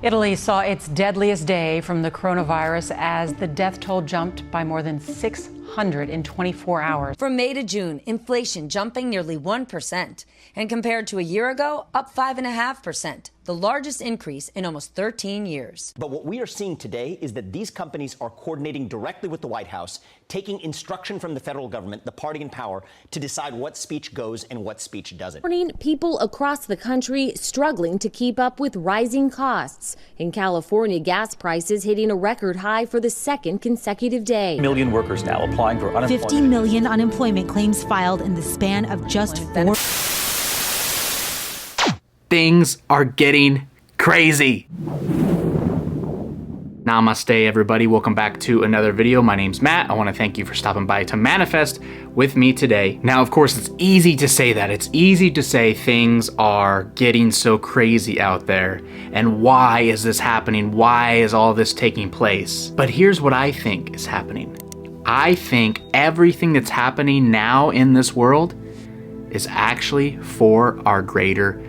Italy saw its deadliest day from the coronavirus as the death toll jumped by more than 600 in 24 hours. From May to June, inflation jumping nearly 1%, and compared to a year ago, up 5.5%, the largest increase in almost 13 years. But what we are seeing today is that these companies are coordinating directly with the White House, taking instruction from the federal government, the party in power, to decide what speech goes and what speech doesn't. People across the country struggling to keep up with rising costs. In California, gas prices hitting a record high for the second consecutive day. 1 million workers now applying for unemployment. 50 million unemployment claims filed in the span of just 4. Things are getting crazy. Namaste, everybody. Welcome back to another video. My name's Matt. I want to thank you for stopping by to manifest with me today. Now, of course, it's easy to say that. It's easy to say things are getting so crazy out there. And why is this happening? Why is all this taking place? But here's what I think is happening. I think everything that's happening now in this world is actually for our greater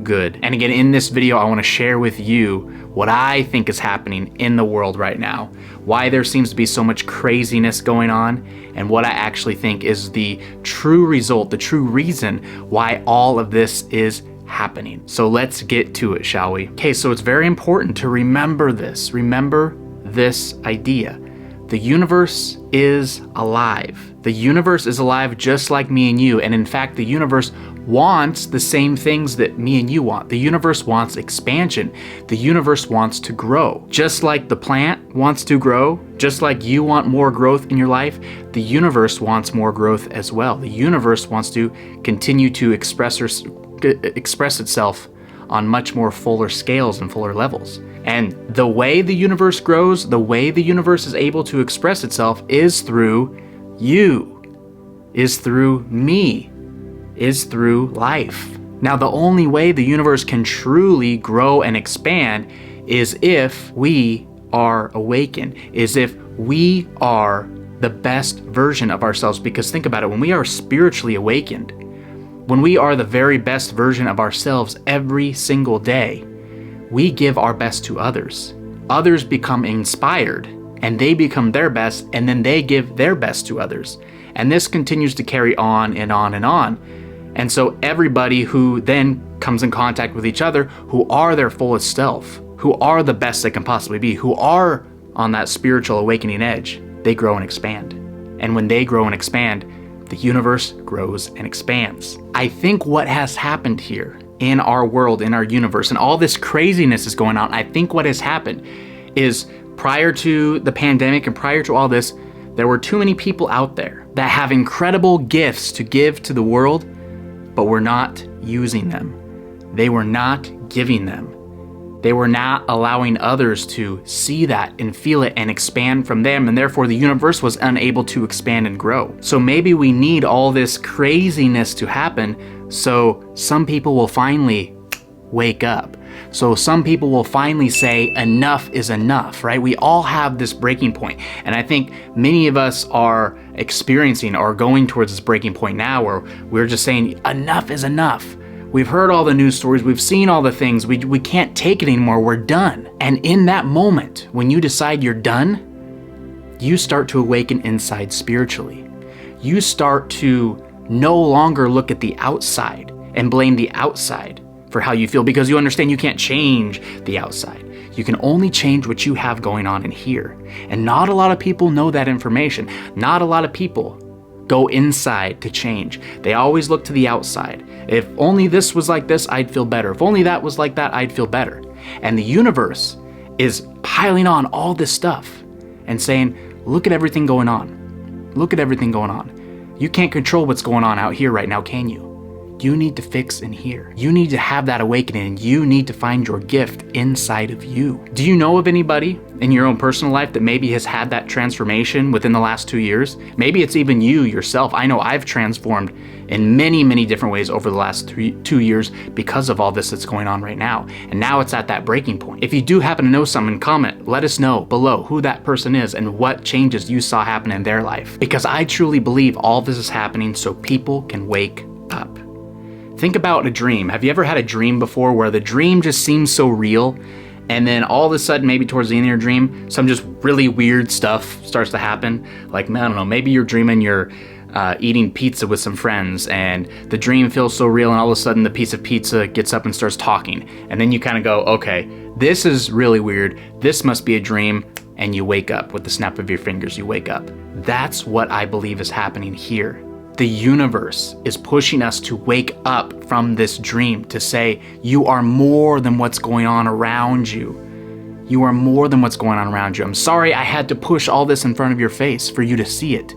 good. And again, in this video, I want to share with you what I think is happening in the world right now, why there seems to be so much craziness going on, and what I actually think is the true result, the true reason why all of this is happening. So let's get to it, shall we? Okay, so it's very important to remember this. Remember this idea. The universe is alive. The universe is alive just like me and you. And in fact, the universe wants the same things that me and you want. The universe wants expansion. The universe wants to grow. Just like the plant wants to grow, just like you want more growth in your life, the universe wants more growth as well. The universe wants to continue to express itself on much more fuller scales and fuller levels. And the way the universe grows, the way the universe is able to express itself is through you, is through me, is through life. Now, the only way the universe can truly grow and expand is if we are awakened, is if we are the best version of ourselves. Because think about it, when we are spiritually awakened, when we are the very best version of ourselves every single day, we give our best to others. Others become inspired and they become their best, and then they give their best to others. And this continues to carry on and on and on. And so everybody who then comes in contact with each other, who are their fullest self, who are the best they can possibly be, who are on that spiritual awakening edge, they grow and expand. And when they grow and expand, the universe grows and expands. I think what has happened here in our world, in our universe, and all this craziness is going on, I think what has happened is prior to the pandemic and prior to all this, there were too many people out there that have incredible gifts to give to the world, but were not using them. They were not giving them. They were not allowing others to see that and feel it and expand from them, and therefore the universe was unable to expand and grow. So maybe we need all this craziness to happen so some people will finally wake up. So some people will finally say enough is enough, right? We all have this breaking point. And I think many of us are experiencing or going towards this breaking point now where we're just saying enough is enough. We've heard all the news stories, we've seen all the things, we can't take it anymore, we're done. And in that moment, when you decide you're done, you start to awaken inside spiritually. You start to no longer look at the outside and blame the outside for how you feel, because you understand you can't change the outside. You can only change what you have going on in here. And not a lot of people know that information. Not a lot of people go inside to change. They always look to the outside. If only this was like this, I'd feel better. If only that was like that, I'd feel better. And the universe is piling on all this stuff and saying, look at everything going on. Look at everything going on. You can't control what's going on out here right now, can you? You need to fix in here. You need to have that awakening. You need to find your gift inside of you. Do you know of anybody in your own personal life that maybe has had that transformation within the last 2 years? Maybe it's even you yourself. I know I've transformed in many, many different ways over the last 2 years because of all this that's going on right now. And now it's at that breaking point. If you do happen to know someone, comment, let us know below who that person is and what changes you saw happen in their life. Because I truly believe all this is happening so people can wake up. Think about a dream. Have you ever had a dream before where the dream just seems so real And then all of a sudden, maybe towards the end of your dream, some just really weird stuff starts to happen. Like, I don't know, maybe you're dreaming you're eating pizza with some friends, and the dream feels so real, and all of a sudden the piece of pizza gets up and starts talking. And then you kind of go, okay, this is really weird. This must be a dream. And you wake up with the snap of your fingers, you wake up. That's what I believe is happening here. The universe is pushing us to wake up from this dream, to say, you are more than what's going on around you. You are more than what's going on around you. I'm sorry I had to push all this in front of your face for you to see it,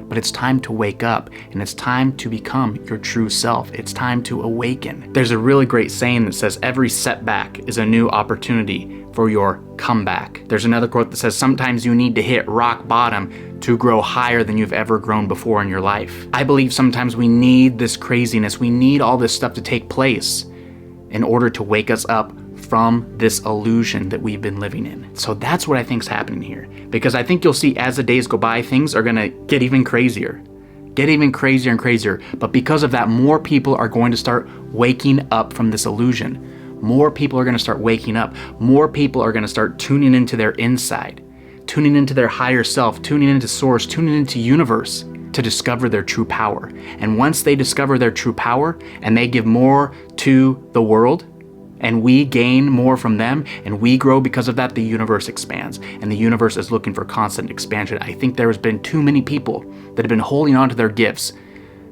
but it's time to wake up, and it's time to become your true self. It's time to awaken. There's a really great saying that says, every setback is a new opportunity for your comeback. There's another quote that says, sometimes you need to hit rock bottom to grow higher than you've ever grown before in your life. I believe sometimes we need this craziness, we need all this stuff to take place in order to wake us up from this illusion that we've been living in. So that's what I think is happening here. Because I think you'll see as the days go by, things are gonna get even crazier. Get even crazier and crazier. But because of that, more people are going to start waking up from this illusion. More people are going to start waking up. More people are going to start tuning into their inside, tuning into their higher self, tuning into source, tuning into universe to discover their true power. And once they discover their true power and they give more to the world, and we gain more from them, and we grow because of that, the universe expands. And the universe is looking for constant expansion. I think there has been too many people that have been holding on to their gifts,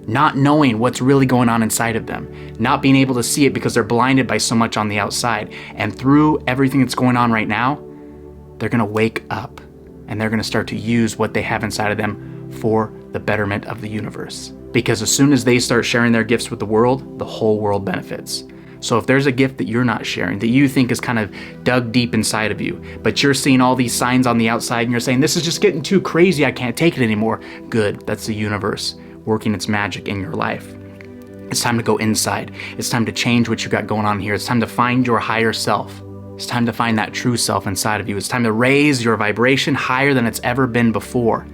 not knowing what's really going on inside of them, not being able to see it because they're blinded by so much on the outside. And through everything that's going on right now, they're gonna wake up, and they're gonna start to use what they have inside of them for the betterment of the universe. Because as soon as they start sharing their gifts with the world, the whole world benefits. So if there's a gift that you're not sharing, that you think is kind of dug deep inside of you, but you're seeing all these signs on the outside and you're saying, this is just getting too crazy, I can't take it anymore. Good, that's the universe working its magic in your life. It's time to go inside. It's time to change what you got going on here. It's time to find your higher self. It's time to find that true self inside of you. It's time to raise your vibration higher than it's ever been before.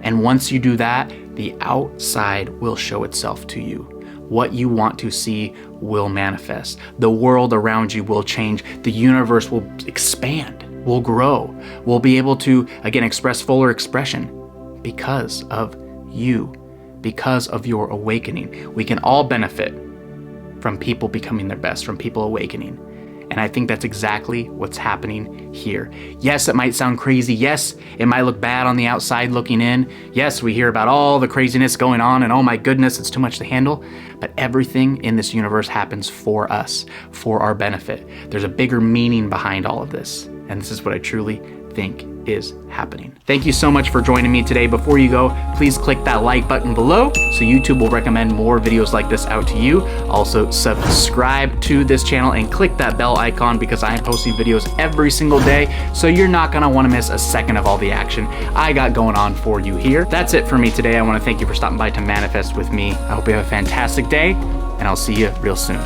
And once you do that, the outside will show itself to you. What you want to see will manifest. The world around you will change. The universe will expand, will grow. We'll be able to, again, express fuller expression because of you. Because of your awakening. We can all benefit from people becoming their best, from people awakening. And I think that's exactly what's happening here. Yes, it might sound crazy. Yes, it might look bad on the outside looking in. Yes, we hear about all the craziness going on and oh my goodness, it's too much to handle. But everything in this universe happens for us, for our benefit. There's a bigger meaning behind all of this. And this is what I truly think is happening. Thank you so much for joining me today. Before you go, please click that like button below so YouTube will recommend more videos like this out to you. Also subscribe to this channel and click that bell icon because I am posting videos every single day, so you're not gonna wanna miss a second of all the action I got going on for you here. That's it for me today. I wanna thank you for stopping by to manifest with me. I hope you have a fantastic day, and I'll see you real soon.